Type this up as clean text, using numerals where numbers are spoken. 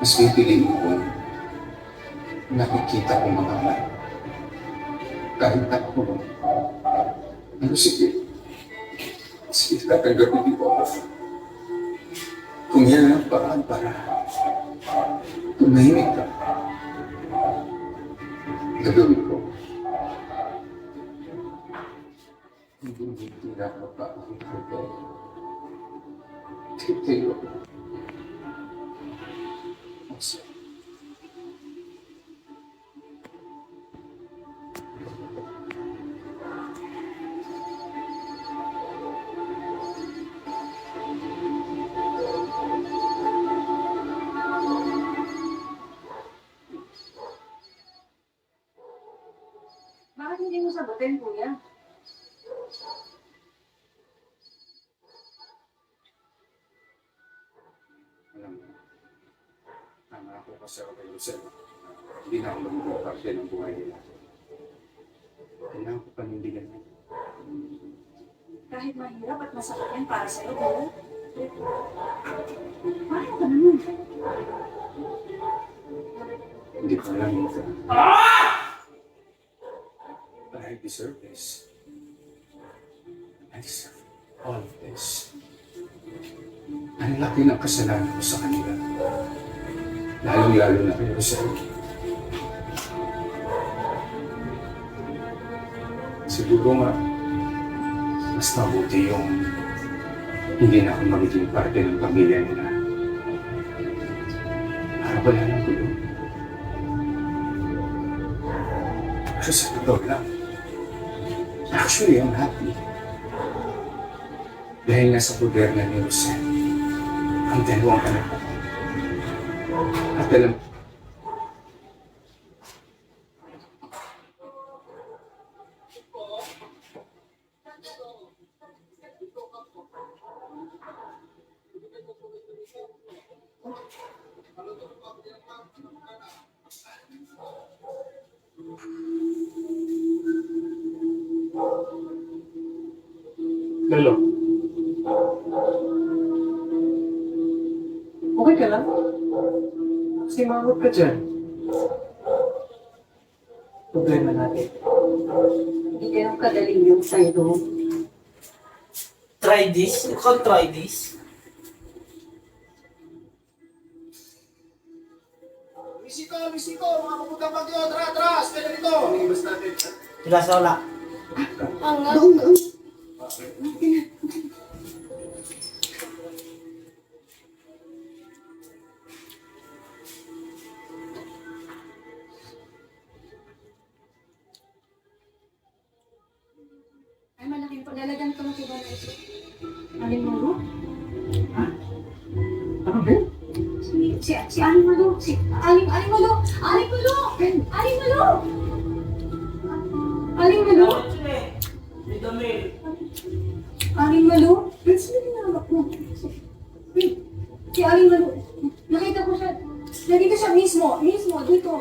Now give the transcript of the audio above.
Mas pipiliin ko nakikita ko mga anak. Kahit ako, ano sige, sige, tatanggapin ko ako. Kung yan ang paraan para tumahimik ka, gagawin ko. Hindi na mapapakita ko. Titayo ko. Bakit hindi mo sagutin, kuya? Alam mo, nangako kasi ako kay Lucel. Hindi na ako magiging parte ng buhay nila. Kailangan ko panindigan mo. Kahit mahirap at masakit yan para sa'yo, kuya. Bakit ka naman? Hindi ko alam ito. But I deserve this. I deserve all of this. Ang laki ng kasalanan ko sa kanila. Lalong-lalo na kay Rosel. Siguro nga, mas mabuti yung hindi na ako magiging parte ng pamilya nila. Para wala ng gulo. Pero sa totoo lang, actually, I'm happy. Dahil nasa poder na ni Rosel ang dalawang anak ko. At alam, Lalo, okay ka lang? Simangot ka dyan. Problema natin. Hindi ganun kadali yung sa'yo. Try this? You can try this? Misiko! Mga kaputang bagyo! Tara, atras! Kaya dito! Inibas natin. Sila sa wala. Ay, malaking paglalagyan ko ng tiba na ito. Aling Malu? Ano ba? Si Aling Malu! Aling Malu! Aling Malu! Aling Malu! Aling Malu! May damil. Aling Malu? Sino ginawak mo? Si Aling Malu. Nakita ko siya. Nandito siya mismo. Dito.